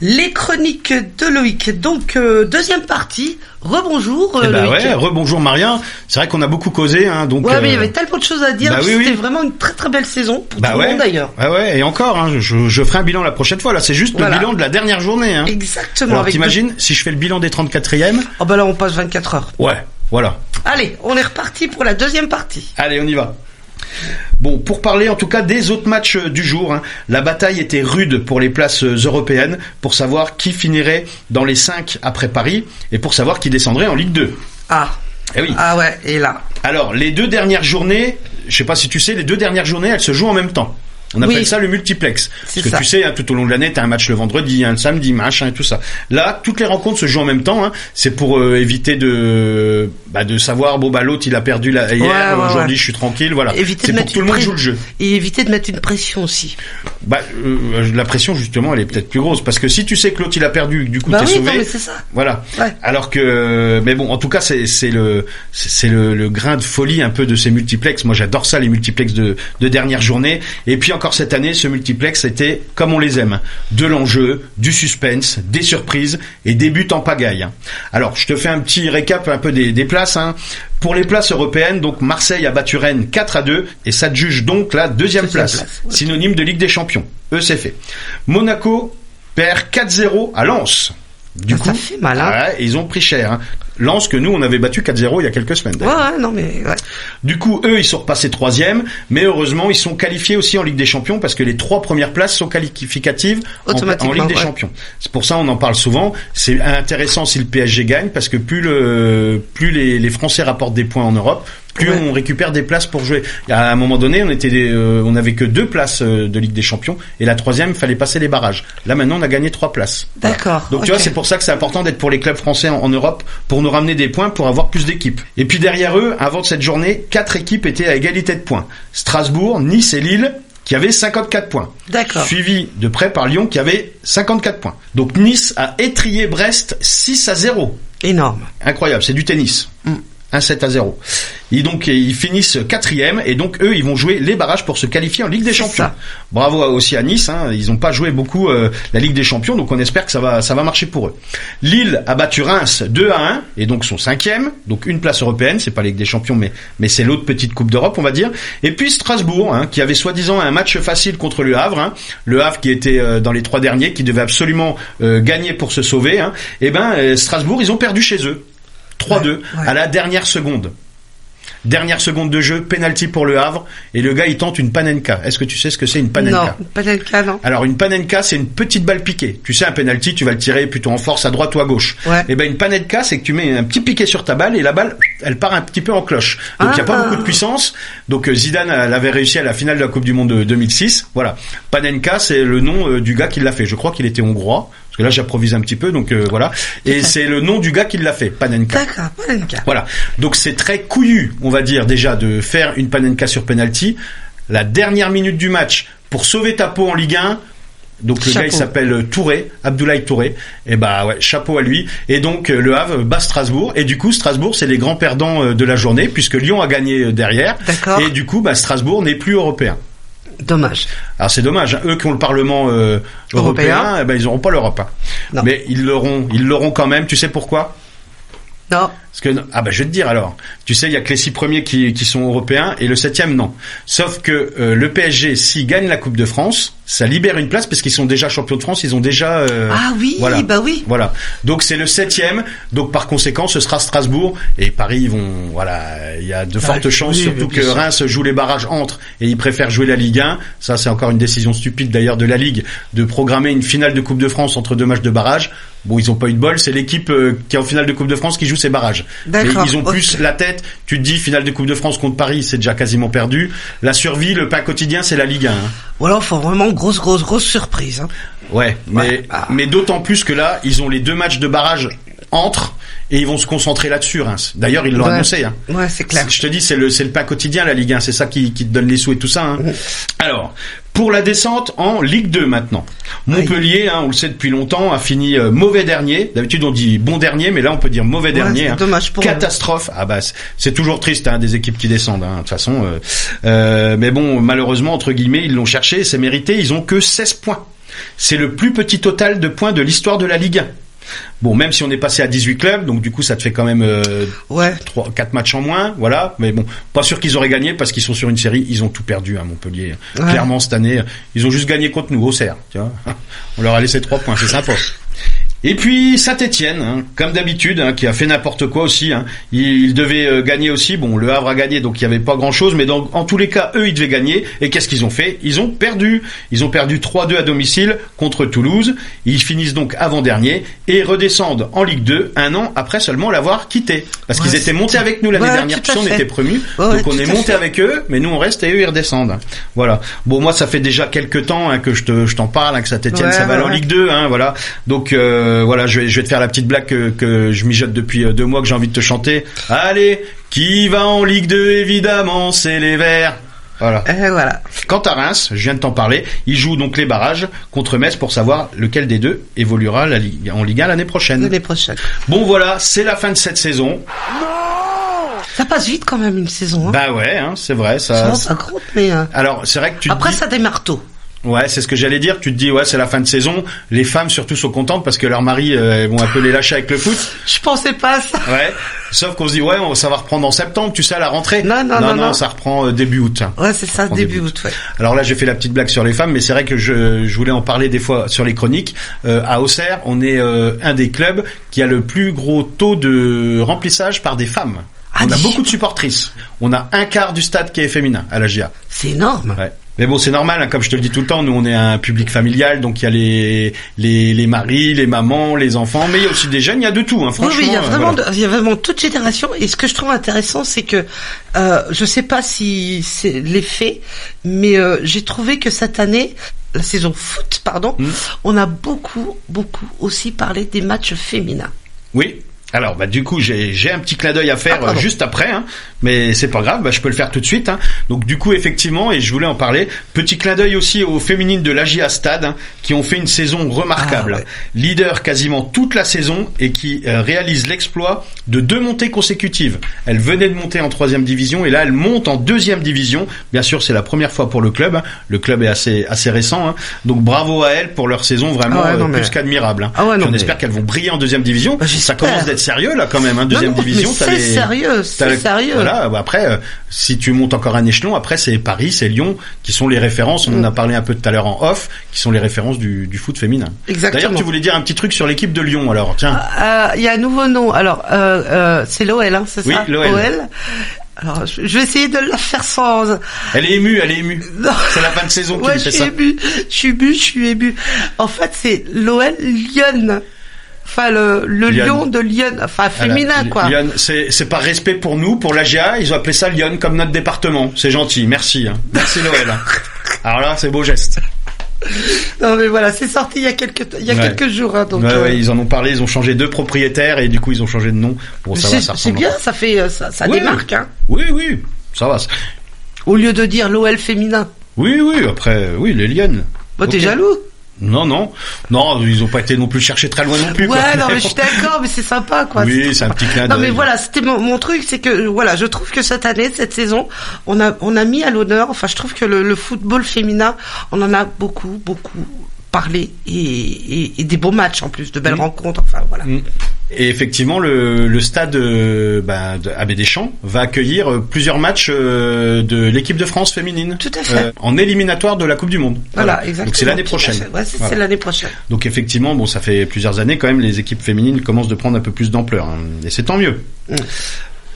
Les chroniques de Loïc. Donc, deuxième partie. Rebonjour Loïc. Ouais, rebonjour Marien. C'est vrai qu'on a beaucoup causé, hein, donc. Ouais, mais il y avait tellement de choses à dire. C'était vraiment une très très belle saison pour tout le monde d'ailleurs. Ouais, et encore, hein, je ferai un bilan la prochaine fois. Là, c'est juste le bilan de la dernière journée. Hein. Exactement. Alors, t'imagines, si je fais le bilan des 34e. Oh bah là, on passe 24 heures. Ouais, voilà. Allez, on est reparti pour la deuxième partie. Allez, on y va. Bon, pour parler en tout cas des autres matchs du jour, hein, la bataille était rude pour les places européennes, pour savoir qui finirait dans les 5 après Paris, et pour savoir qui descendrait en Ligue 2. Ah. Eh oui. Ah ouais, et là. Alors, les 2 dernières journées, je sais pas si tu sais, les 2 dernières journées, elles se jouent en même temps. On appelle ça le multiplex. Parce que tu sais, hein, tout au long de l'année, t'as un match le vendredi, le samedi, machin et tout ça. Là, toutes les rencontres se jouent en même temps. Hein. C'est pour éviter de savoir, l'autre il a perdu hier, aujourd'hui je suis tranquille, voilà. C'est pour que tout le monde joue le jeu. Et éviter de mettre une pression aussi. La pression justement, elle est peut-être plus grosse parce que si tu sais que l'autre il a perdu, du coup t'es sauvé. Non, mais c'est ça. Voilà. Ouais. Alors que, mais bon, en tout cas c'est le grain de folie un peu de ces multiplex. Moi j'adore ça, les multiplex de dernière journée. Et puis encore cette année, ce multiplex était comme on les aime. De l'enjeu, du suspense, des surprises et des buts en pagaille. Alors, je te fais un petit récap un peu des places. Hein. Pour les places européennes, donc Marseille a battu Rennes 4-2 et ça juge donc la deuxième place. Synonyme de Ligue des Champions. C'est fait. Monaco perd 4-0 à Lens. Du coup, ça fait mal, hein. Ils ont pris cher. Hein. Lens que nous on avait battu 4-0 il y a quelques semaines. Du coup, eux ils sont repassés 3e, mais heureusement ils sont qualifiés aussi en Ligue des Champions parce que les 3 premières places sont qualificatives en Ligue des Champions. C'est pour ça on en parle souvent. C'est intéressant si le PSG gagne parce que plus les Français rapportent des points en Europe, plus on récupère des places pour jouer. À un moment donné, on avait que 2 places de Ligue des Champions et la 3e, il fallait passer les barrages. Là maintenant, on a gagné 3 places. D'accord. Donc tu vois, c'est pour ça que c'est important d'être pour les clubs français en Europe pour nous ramener des points pour avoir plus d'équipes. Et puis derrière eux, avant cette journée, 4 équipes étaient à égalité de points. Strasbourg, Nice et Lille qui avaient 54 points. D'accord. Suivi de près par Lyon qui avait 54 points. Donc Nice a étrillé Brest 6-0. Énorme. Incroyable, c'est du tennis. 1-7-0. Et donc, ils finissent 4e, et donc, eux, ils vont jouer les barrages pour se qualifier en Ligue des Champions. Bravo aussi à Nice, hein. Ils ont pas joué beaucoup, la Ligue des Champions, donc on espère que ça va marcher pour eux. Lille a battu Reims 2-1, et donc sont 5e, donc une place européenne, c'est pas la Ligue des Champions, mais c'est l'autre petite Coupe d'Europe, on va dire. Et puis Strasbourg, hein, qui avait soi-disant un match facile contre le Havre, hein. Le Havre qui était dans les 3 derniers, qui devait absolument gagner pour se sauver, hein. Et Strasbourg, ils ont perdu chez eux. 3-2 à la dernière seconde. Dernière seconde de jeu, penalty pour le Havre, et le gars il tente une panenka. Est-ce que tu sais ce que c'est une panenka? Non, panenka non. Alors une panenka c'est une petite balle piquée. Tu sais un penalty tu vas le tirer plutôt en force à droite ou à gauche. Et une panenka c'est que tu mets un petit piqué sur ta balle et la balle elle part un petit peu en cloche. Donc il y a pas beaucoup de puissance. Donc Zidane l'avait réussi à la finale de la Coupe du Monde de 2006. Voilà. Panenka c'est le nom du gars qui l'a fait. Je crois qu'il était hongrois. Parce que là, j'improvise un petit peu, donc voilà. Et c'est le nom du gars qui l'a fait, Panenka. D'accord, Panenka. Voilà. Donc c'est très couillu, on va dire déjà, de faire une Panenka sur penalty. La dernière minute du match, pour sauver ta peau en Ligue 1. Donc le gars il s'appelle Touré, Abdoulaye Touré. Et chapeau à lui. Et donc le Havre bat Strasbourg. Et du coup Strasbourg c'est les grands perdants de la journée puisque Lyon a gagné derrière. D'accord. Et du coup Strasbourg n'est plus européen. Dommage. Alors c'est dommage, hein. Eux qui ont le Parlement européen, ils n'auront pas l'Europe. Hein. Mais ils l'auront quand même. Tu sais pourquoi? Non. Parce que je vais te dire alors. Tu sais, il y a que les 6 premiers qui sont européens et le 7e non. Sauf que le PSG, s'il gagne la Coupe de France, ça libère une place parce qu'ils sont déjà champions de France. Ils ont déjà. Ah oui, voilà. Oui. Voilà. Donc c'est le 7e. Donc par conséquent, ce sera Strasbourg et Paris. Ils vont. Voilà. Il y a de fortes chances, surtout que Reims joue les barrages entre et ils préfèrent jouer la Ligue 1. Ça, c'est encore une décision stupide d'ailleurs de la Ligue de programmer une finale de Coupe de France entre 2 matchs de barrage. Bon, ils ont pas eu de bol. C'est l'équipe qui est en finale de Coupe de France qui joue ses barrages. Mais ils ont plus la tête. Tu te dis finale de Coupe de France contre Paris, c'est déjà quasiment perdu. La survie, le pain quotidien, c'est la Ligue 1. Hein. Voilà, faut vraiment grosse surprise. Hein. Ouais, mais d'autant plus que là, ils ont les 2 matchs de barrage entre et ils vont se concentrer là-dessus. Reims. D'ailleurs, ils l'ont annoncé. Hein. Ouais, c'est clair. Je te dis, c'est le pain quotidien la Ligue 1. C'est ça qui te donne les sous et tout ça. Hein. Alors. Pour la descente en Ligue 2 maintenant. Montpellier, on le sait depuis longtemps, a fini mauvais dernier. D'habitude on dit bon dernier, mais là on peut dire mauvais dernier. C'est dommage pour catastrophe. C'est toujours triste des équipes qui descendent. De toute façon, mais bon, malheureusement entre guillemets ils l'ont cherché, c'est mérité. Ils ont que 16 points. C'est le plus petit total de points de l'histoire de la Ligue 1. Bon, même si on est passé à 18 clubs, donc du coup ça te fait quand même 4 matchs en moins, voilà. Mais bon, pas sûr qu'ils auraient gagné parce qu'ils sont sur une série, ils ont tout perdu à Montpellier. Ouais. Clairement cette année, ils ont juste gagné contre nous, Auxerre. Tu vois, on leur a laissé 3 points, c'est sympa. Et puis Saint-Étienne, comme d'habitude, qui a fait n'importe quoi aussi. Il devait gagner aussi. Bon, le Havre a gagné, donc il y avait pas grand-chose, mais en tous les cas, eux, ils devaient gagner. Et qu'est-ce qu'ils ont fait ? Ils ont perdu. Ils ont perdu 3-2 à domicile contre Toulouse. Ils finissent donc avant-dernier et redescendent en Ligue 2 un an après seulement l'avoir quitté. Parce qu'ils étaient montés avec nous l'année dernière, puis on était promus. Donc on est monté avec eux, mais nous on reste et eux ils redescendent. Voilà. Bon, moi ça fait déjà quelques temps que je t'en parle, que Saint-Étienne ça va aller en Ligue 2, voilà. Donc voilà, je vais te faire la petite blague que je mijote depuis 2 mois, que j'ai envie de te chanter. Allez, qui va en Ligue 2 évidemment, c'est les Verts. Voilà. Voilà. Quant à Reims, je viens de t'en parler, ils jouent donc les barrages contre Metz pour savoir lequel des deux évoluera en Ligue 1 l'année prochaine. Bon voilà, c'est la fin de cette saison. Ça passe vite quand même une saison. Bah ouais, c'est vrai. Ça compte, mais... Alors c'est vrai que après ça démarre tôt. Ouais, c'est ce que j'allais dire. Tu te dis, c'est la fin de saison. Les femmes, surtout, sont contentes parce que leurs maris vont un peu les lâcher avec le foot. Je pensais pas à ça. Ouais. Sauf qu'on se dit, ça va reprendre en septembre, tu sais, à la rentrée. Non, ça reprend début août. Ouais, c'est ça, début août, ouais. Alors là, j'ai fait la petite blague sur les femmes, mais c'est vrai que je voulais en parler des fois sur les chroniques. À Auxerre, on est un des clubs qui a le plus gros taux de remplissage par des femmes. On a beaucoup de supportrices. On a un quart du stade qui est féminin à la GIA. C'est énorme. Ouais. Mais bon, c'est normal, comme je te le dis tout le temps, nous on est un public familial, donc il y a les maris, les mamans, les enfants, mais il y a aussi des jeunes, il y a de tout, franchement. Oui, il y a vraiment toute génération, et ce que je trouve intéressant, c'est que je sais pas si c'est l'effet, mais j'ai trouvé que cette année, la saison foot, on a beaucoup aussi parlé des matchs féminins. Oui. Alors, du coup, j'ai un petit clin d'œil à faire juste après, mais c'est pas grave, je peux le faire tout de suite. Donc, du coup, effectivement, et je voulais en parler, petit clin d'œil aussi aux féminines de l'AGIA Stade, qui ont fait une saison remarquable. Leader quasiment toute la saison et qui réalisent l'exploit de 2 montées consécutives. Elles venaient de monter en 3e division et là, elles montent en 2e division. Bien sûr, c'est la première fois pour le club. Le club est assez récent. Donc, bravo à elles pour leur saison vraiment plus qu'admirable. On espère qu'elles vont briller en 2e division. Ça commence d'être sérieux là quand même, 2e division. C'est sérieux. Voilà, après, si tu montes encore un échelon, après c'est Paris, c'est Lyon qui sont les références. On en a parlé un peu tout à l'heure en off, qui sont les références du foot féminin. Exactement. D'ailleurs, tu voulais dire un petit truc sur l'équipe de Lyon, alors tiens. Il y a un nouveau nom. Alors, c'est l'OL, c'est ça? Oui, l'OL. Alors, je vais essayer de la faire sans... Elle est émue. Non. C'est la fin de saison qui fait ça. Je suis ému. En fait, c'est l'OL Lyon. Enfin, le Lyon de Lyon, féminin, quoi. Lyon, c'est par respect pour nous, pour l'AGA, ils ont appelé ça Lyon comme notre département. C'est gentil, merci. Merci Noël. Alors là, c'est beau geste. Non mais voilà, c'est sorti il y a quelques jours. Donc ils en ont parlé, ils ont changé 2 propriétaires et du coup ils ont changé de nom. Bon, ça c'est bien, ça fait ça démarque. Oui, ça va. Au lieu de dire l'OL féminin. Oui, après, les Lyon. T'es jaloux? Non, ils ont pas été non plus chercher très loin non plus. Ouais, non, mais je suis d'accord, mais c'est sympa, quoi. Oui, c'est un petit clin d'œil. Non, mais voilà, c'était mon truc, c'est que, je trouve que cette année, cette saison, on a mis à l'honneur, je trouve que le football féminin, on en a beaucoup parlé et des beaux matchs en plus, de belles rencontres, voilà. Et effectivement, le stade Abbé Deschamps va accueillir plusieurs matchs de l'équipe de France féminine. Tout à fait. En éliminatoire de la Coupe du Monde. Voilà, exactement. Donc c'est l'année prochaine. C'est l'année prochaine. Donc effectivement, ça fait plusieurs années quand même, les équipes féminines commencent de prendre un peu plus d'ampleur. Et c'est tant mieux.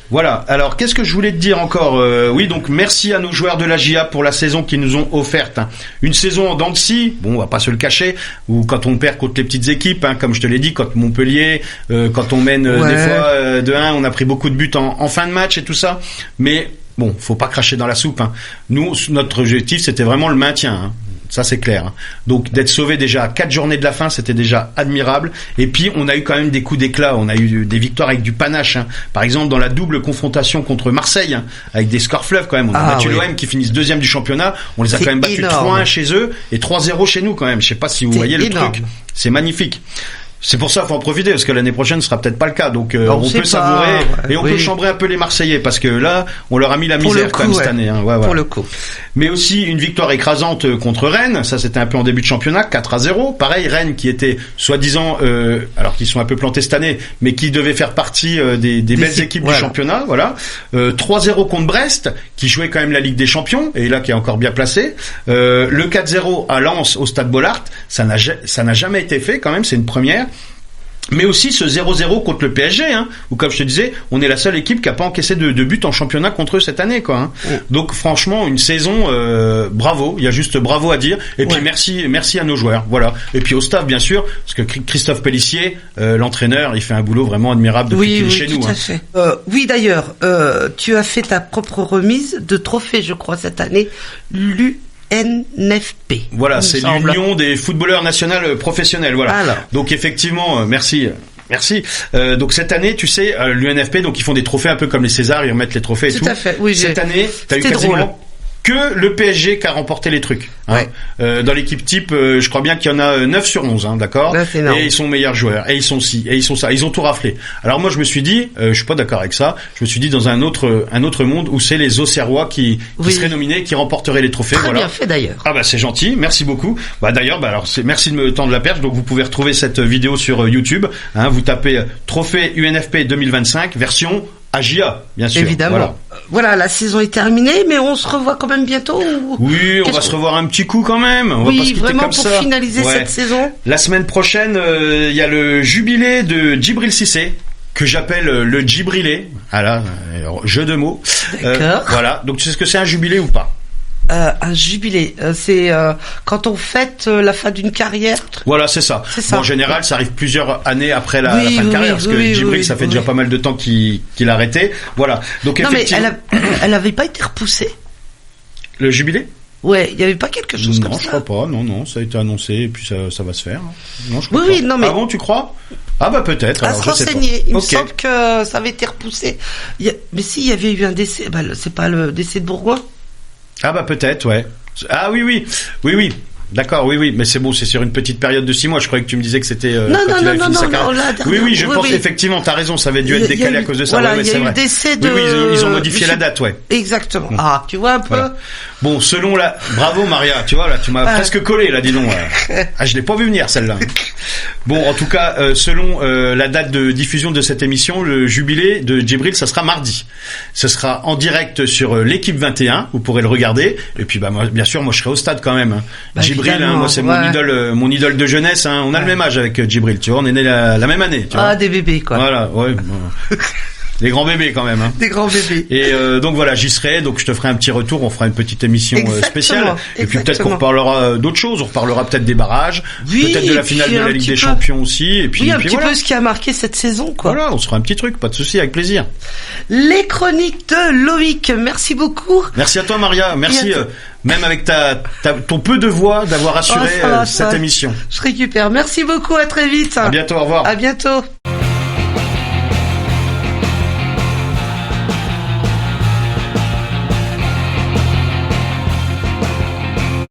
Voilà. Alors, qu'est-ce que je voulais te dire encore? Oui, donc merci à nos joueurs de la GIA pour la saison qu'ils nous ont offerte. Une saison en dents de scie, on va pas se le cacher, ou quand on perd contre les petites équipes, comme je te l'ai dit, contre Montpellier, quand on mène des fois 2-1, on a pris beaucoup de buts en fin de match et tout ça. Mais bon, faut pas cracher dans la soupe. Nous, notre objectif, c'était vraiment le maintien. Ça c'est clair. Donc d'être sauvé déjà à 4 journées de la fin, c'était déjà admirable. Et puis on a eu quand même des coups d'éclat, on a eu des victoires avec du panache. Par exemple dans la double confrontation contre Marseille, avec des scores fleuves quand même. On a battu l'OM qui finissent 2e du championnat. On les a quand même battus 3-1 chez eux et 3-0 chez nous quand même. Je sais pas si vous voyez le truc. C'est magnifique. C'est pour ça qu'il faut en profiter, parce que l'année prochaine ce sera peut-être pas le cas. Donc on peut savourer et on peut chambrer un peu les Marseillais, parce que là on leur a mis la misère quand même cette année. Hein. Pour le coup. Mais aussi une victoire écrasante contre Rennes, ça c'était un peu en début de championnat, 4-0. Pareil, Rennes qui était soi-disant, alors qu'ils sont un peu plantés cette année, mais qui devait faire partie des belles équipes du championnat. Voilà. 3-0 contre Brest, qui jouait quand même la Ligue des Champions, et là qui est encore bien placé. Le 4-0 à Lens au Stade Bollaert, ça n'a jamais été fait quand même, c'est une première. Mais aussi ce 0-0 contre le PSG, hein, où comme je te disais, on est la seule équipe qui a pas encaissé de but en championnat contre eux cette année, quoi. Hein. Donc franchement, une saison bravo, il y a juste bravo à dire. Et puis merci à nos joueurs, voilà. Et puis au staff bien sûr, parce que Christophe Pellissier, l'entraîneur, il fait un boulot vraiment admirable depuis qu'il est chez nous. Tout à fait. Oui d'ailleurs, tu as fait ta propre remise de trophée, je crois cette année, NFP. Voilà, c'est l'Union des footballeurs nationaux professionnels. Voilà. Alors. Donc effectivement, merci. Donc cette année, tu sais, l'UNFP, donc ils font des trophées un peu comme les Césars, ils remettent les trophées et tout. Tout à fait. Oui, cette année, t'as eu quasiment que le PSG qui a remporté les trucs. Hein. Dans l'équipe type, je crois bien qu'il y en a 9 sur 11, hein, d'accord. Et ils sont meilleurs joueurs, et ils sont ci, et ils sont ça, ils ont tout raflé. Alors moi je me suis dit, je suis pas d'accord avec ça, je me suis dit dans un autre monde où c'est les Auxerrois qui seraient nominés, qui remporteraient les trophées. Très bien fait d'ailleurs. Ah bah c'est gentil, merci beaucoup. Bah d'ailleurs, alors merci de me tendre la perche, donc vous pouvez retrouver cette vidéo sur YouTube, hein, vous tapez trophée UNFP 2025 version AGIA, bien sûr. Évidemment. Voilà, la saison est terminée, mais on se revoit quand même bientôt. Oui, on va se revoir un petit coup quand même. On va pas se quitter vraiment comme pour ça. Finaliser cette saison. La semaine prochaine, il y a le jubilé de Djibril Cissé, que j'appelle le Djibrilé. Voilà, jeu de mots. D'accord. Voilà. Donc tu sais ce que c'est un jubilé ou pas? Un jubilé, c'est quand on fête la fin d'une carrière. Voilà, c'est ça. Bon, en général, ça arrive plusieurs années après la fin de carrière, parce que Djibril, ça fait déjà pas mal de temps qu'il a arrêté. Voilà. Donc non, effectivement. Mais elle avait pas été repoussée. Le jubilé? Ouais, il y avait pas quelque chose comme ça. Non, je crois pas. Non, ça a été annoncé et puis ça va se faire. Non, je crois pas. Oui, non mais. Ah bon, tu crois? Ah bah peut-être. À se renseigner. Il me semble que ça avait été repoussé. Mais s'il y avait eu un décès, c'est pas le décès de Bourgoin? Ah bah peut-être, ouais. Ah oui. D'accord, oui, mais c'est bon, c'est sur une petite période de 6 mois. Je croyais que tu me disais que c'était non, oui, je pense effectivement, t'as raison, ça avait dû être décalé à cause de ça. Voilà, il y a eu le décès de. Oui, ils ont modifié la date, ouais. Exactement. Ah, tu vois un peu. Voilà. Bon, selon la, bravo Maria, tu vois là, tu m'as presque collé là, dis donc. Ah, je l'ai pas vu venir celle-là. Bon, en tout cas, selon la date de diffusion de cette émission, le jubilé de Djibril, ça sera mardi. Ce sera en direct sur l'équipe 21, vous pourrez le regarder. Et puis moi, bien sûr, moi je serai au stade quand même. Hein. Djibril, hein, moi c'est mon idole de jeunesse. Hein. On a le même âge avec Djibril, tu vois, on est né la même année. Tu vois. Des bébés quoi. Voilà, ouais. Des grands bébés quand même. Hein. Des grands bébés. Et donc voilà, j'y serai, donc je te ferai un petit retour, on fera une petite émission spéciale. Et puis peut-être qu'on reparlera d'autres choses, on reparlera peut-être des barrages, peut-être de la finale de la Ligue des Champions aussi. Et puis, un petit peu ce qui a marqué cette saison, quoi. Voilà, on se fera un petit truc, pas de souci, avec plaisir. Les chroniques de Loïc, merci beaucoup. Merci à toi Maria, merci même avec ton peu de voix d'avoir assuré cette émission. Je récupère, merci beaucoup, à très vite. À bientôt, au revoir. À bientôt.